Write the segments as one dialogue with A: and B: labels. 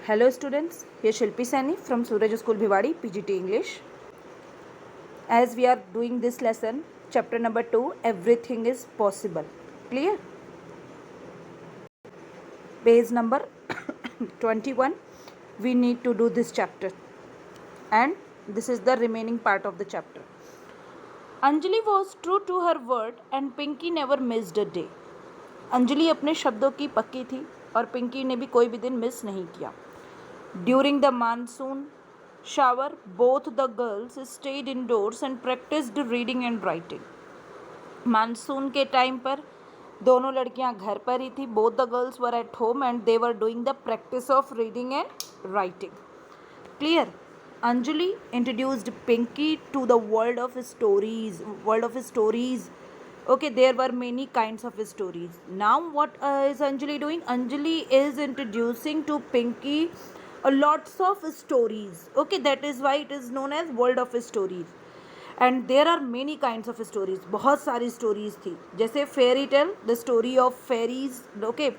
A: Hello students, here Shilpi Sani from Suraj School Bhiwadi, PGT English. As we are doing this lesson, chapter number 2, everything is possible. Clear? Page number 21, we need to do this chapter. And this is the remaining part of the chapter. Anjali was true to her word and Pinky never missed a day. Anjali अपने शब्दों की पक्की थी और पिंकी ने भी कोई भी दिन मिस नहीं किया. During the monsoon shower, both the girls stayed indoors and practiced reading and writing. Monsoon के टाइम पर दोनों लड़कियां घर पर ही थी. Both the girls were at home and they were doing the practice of reading and writing. Clear? Anjali introduced Pinky to the world of stories. Okay, there were many kinds of stories. Now what is Anjali doing? Anjali is introducing to Pinky lots of stories. Okay, that is why it is known as world of stories. And there are many kinds of stories. बहुत सारी stories थी. जैसे fairy tale, the story of fairies. Okay,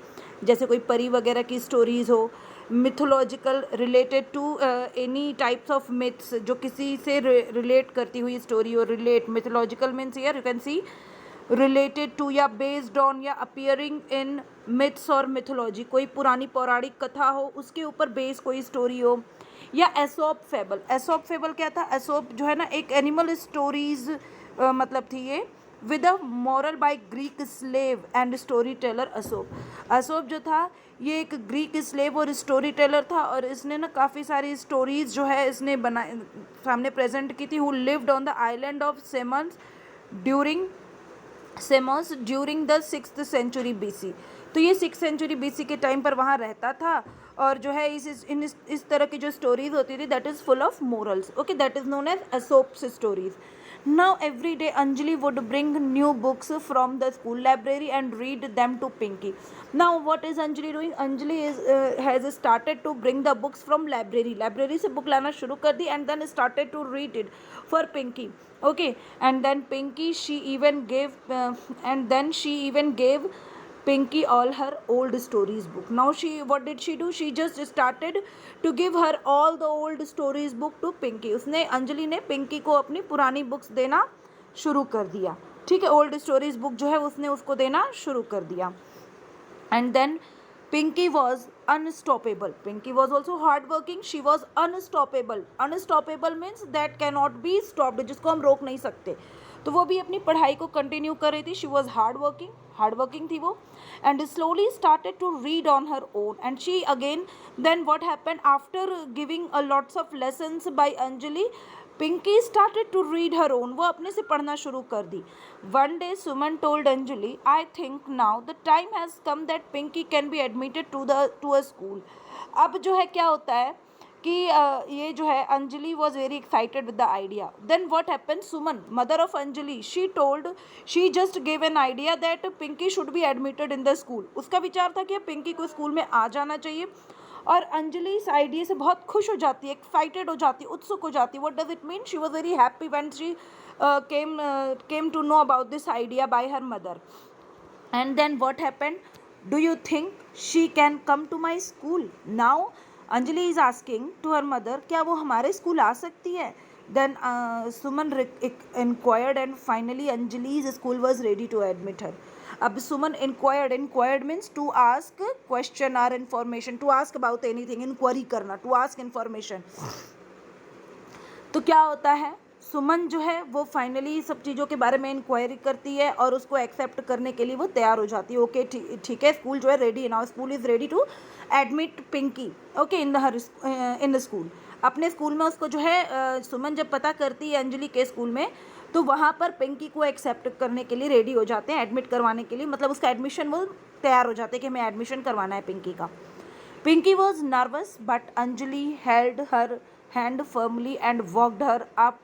A: जैसे कोई परी वगैरह की stories हो. Mythological related to any types of myths जो किसी से relate करती हुई story हो. Relate mythological means here you can see related to या based on या appearing in myths और mythology. कोई पुरानी पौराणिक कथा हो उसके ऊपर बेस कोई स्टोरी हो. या एसोप फेबल. एसोप फेबल क्या था? एसोप जो है ना एक एनिमल स्टोरीज मतलब थी ये with a moral by Greek slave and story teller Aesop. Aesop जो था ये एक ग्रीक स्लेव और स्टोरी टेलर था और इसने ना काफ़ी सारी स्टोरीज जो है इसने बनाए सामने प्रेजेंट की थी. Who lived on the island of seems during the 6th century BC. तो ये 6th century BC के टाइम पर वहाँ रहता था और जो है इस तरह की जो स्टोरीज होती थी that is full of morals. Okay, that is known as Aesop's stories. Now every day Anjali would bring new books from the school library and read them to Pinky. Now what is Anjali doing? Anjali has started to bring the books from library. Library से book लाना शुरू कर दी and then started to read it for Pinky. Okay, and then Pinky she even gave Pinky all her old stories book. Now what did she do? She just started to give her all the old stories book to Pinky. उसने अंजलि ने पिंकी को अपनी पुरानी books देना शुरू कर दिया. ठीक है, ओल्ड स्टोरीज बुक जो है उसने उसको देना शुरू कर दिया. And then Pinky was unstoppable. Pinky was also hardworking. She was unstoppable. Unstoppable means that cannot be stopped, जिसको हम रोक नहीं सकते. तो वो भी अपनी पढ़ाई को कंटिन्यू कर रही थी. शी वॉज हार्डवर्किंग थी वो. And slowly started to read on her own. And she again then what happened after giving a lots of lessons by Anjali, Pinki started to read her own. वो अपने से पढ़ना शुरू कर दी. One day Suman told Anjali, I think now the time has come that Pinki can be admitted to a school. अब जो है क्या होता है कि ये जो है Anjali was very excited with the idea. Then what happen, Suman mother of Anjali she just gave an idea that Pinky should be admitted in the school. उसका विचार था कि पिंकी को स्कूल में आ जाना चाहिए. और अंजलि इस आइडिया से बहुत खुश हो जाती है, एक्साइटेड हो जाती है, उत्सुक हो जाती है. What does it mean? She was very happy when she came to know about this idea by her mother. And then what happened, do you think she can come to my school? Now Anjali is asking to her mother, क्या वो हमारे school आ सकती है? Then Suman inquired and finally Anjali's school was ready to admit her. अब Suman inquired means to ask question are information, to ask about anything, inquiry करना, to ask information. तो क्या होता है, सुमन जो है वो फाइनली सब चीज़ों के बारे में इंक्वायरी करती है और उसको एक्सेप्ट करने के लिए वो तैयार हो जाती है. ओके ठीक है, स्कूल जो है रेडी है. Now school is ready to admit Pinky. Okay, in the school. अपने स्कूल में उसको जो है सुमन जब पता करती है अंजलि के स्कूल में, तो वहाँ पर पिंकी को एक्सेप्ट करने के लिए रेडी हो जाते हैं, एडमिट करवाने के लिए. मतलब उसका एडमिशन वो तैयार हो जाते हैं कि हमें एडमिशन करवाना है पिंकी का. Pinky was nervous but Anjali held her hand firmly and walked her up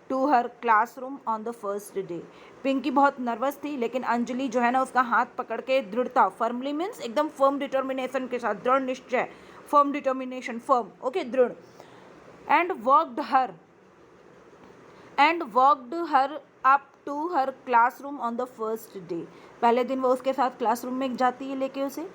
A: to her classroom on the first day. Pinky बहुत नर्वस थी लेकिन अंजलि जो है ना उसका हाथ पकड़ के दृढ़ता, फर्मली मीन्स एकदम फर्म डिटर्मिनेशन के साथ, दृढ़ निश्चय, फर्म डिटर्मिनेशन, फर्म, ओके, दृढ़. And walked her up to her classroom on the first day. पहले दिन वो उसके साथ क्लासरूम में जाती है लेके उसे.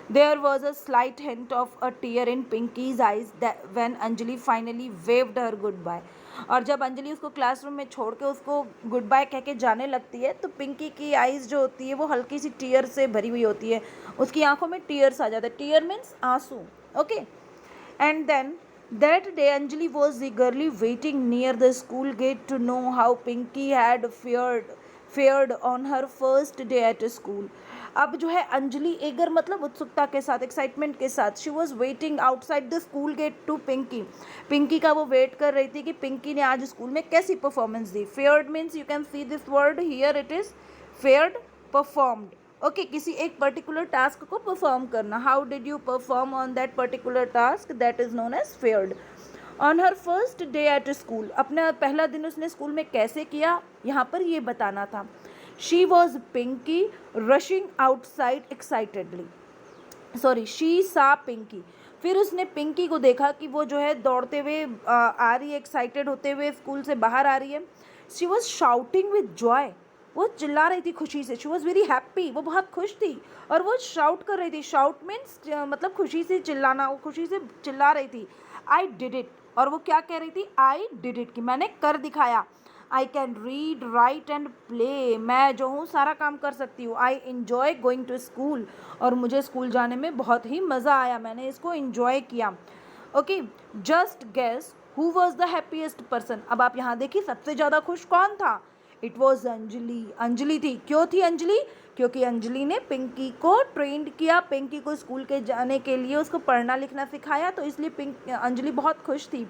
A: There was a slight hint of a tear in Pinky's eyes that when Anjali finally waved her goodbye. और जब अंजलि उसको क्लासरूम में छोड़ के उसको गुड बाय कह के जाने लगती है तो पिंकी की आईज जो होती है वो हल्की सी टीयर से भरी हुई होती है, उसकी आंखों में टीयर्स आ जाते हैं. टीयर मीन्स आंसू. Okay. And then that day Anjali was eagerly waiting near the school gate to know how Pinky had fared on her first day at school. अब जो है अंजलि एगर मतलब उत्सुकता के साथ, एक्साइटमेंट के साथ, she was waiting outside the school gate to Pinky. Pinky का वो वेट कर रही थी कि पिंकी ने आज स्कूल में कैसी परफॉर्मेंस दी. Fared means you can see this word here, it is fared, performed. Okay, किसी एक पर्टिकुलर टास्क को परफॉर्म करना. How did you perform on that particular task, that is known as fared. On her first day at school, अपना पहला दिन उसने school में कैसे किया यहाँ पर ये बताना था. She was Pinky rushing outside excitedly. Sorry, she saw Pinky. फिर उसने पिंकी को देखा कि वो जो है दौड़ते हुए आ रही है, एक्साइटेड होते हुए स्कूल से बाहर आ रही है. She was shouting with Joy. वो चिल्ला रही थी खुशी से. She was very happy. वो बहुत खुश थी और वो शाउट कर रही थी. शाउट मीन्स मतलब खुशी से चिल्लाना. वो खुशी से चिल्ला रही थी. I did it. और वो क्या कह रही थी? आई डिड इट, कि मैंने कर दिखाया. I can read, write and play. मैं जो हूँ सारा काम कर सकती हूँ. I enjoy going to school. और मुझे स्कूल जाने में बहुत ही मज़ा आया. मैंने इसको इन्जॉय किया. Okay, just guess who was the happiest person. अब आप यहाँ देखिए सबसे ज़्यादा खुश कौन था? It was Anjali. अंजलि थी. क्यों थी अंजलि? क्योंकि अंजलि ने पिंकी को ट्रेंड किया, पिंकी को स्कूल के जाने के लिए उसको पढ़ना लिखना सिखाया, तो इसलिए अंजलि बहुत खुश थी.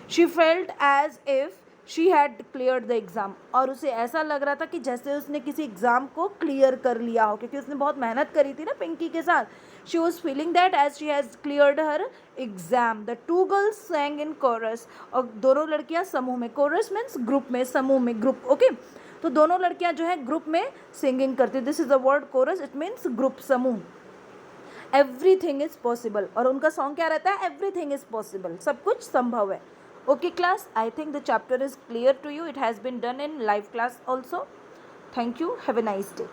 A: She felt as if she had clear the exam. और उसे ऐसा लग रहा था कि जैसे उसने किसी एग्ज़ाम को क्लियर कर लिया हो, क्योंकि उसने बहुत मेहनत करी थी ना पिंकी के साथ. She was feeling that as she has cleared her exam. The two girls sang in chorus. और दोनों लड़कियां समूह में, कोरस मीन्स ग्रुप में, समूह में, ग्रुप. ओके, तो दोनों लड़कियां जो है ग्रुप में सिंगिंग करती. This is the word chorus, it means group, समूह. Everything is possible. और उनका सॉन्ग क्या रहता है? Everything is possible. सब कुछ संभव है. Okay class, I think the chapter is clear to you. It has been done in live class also. Thank you. Have a nice day.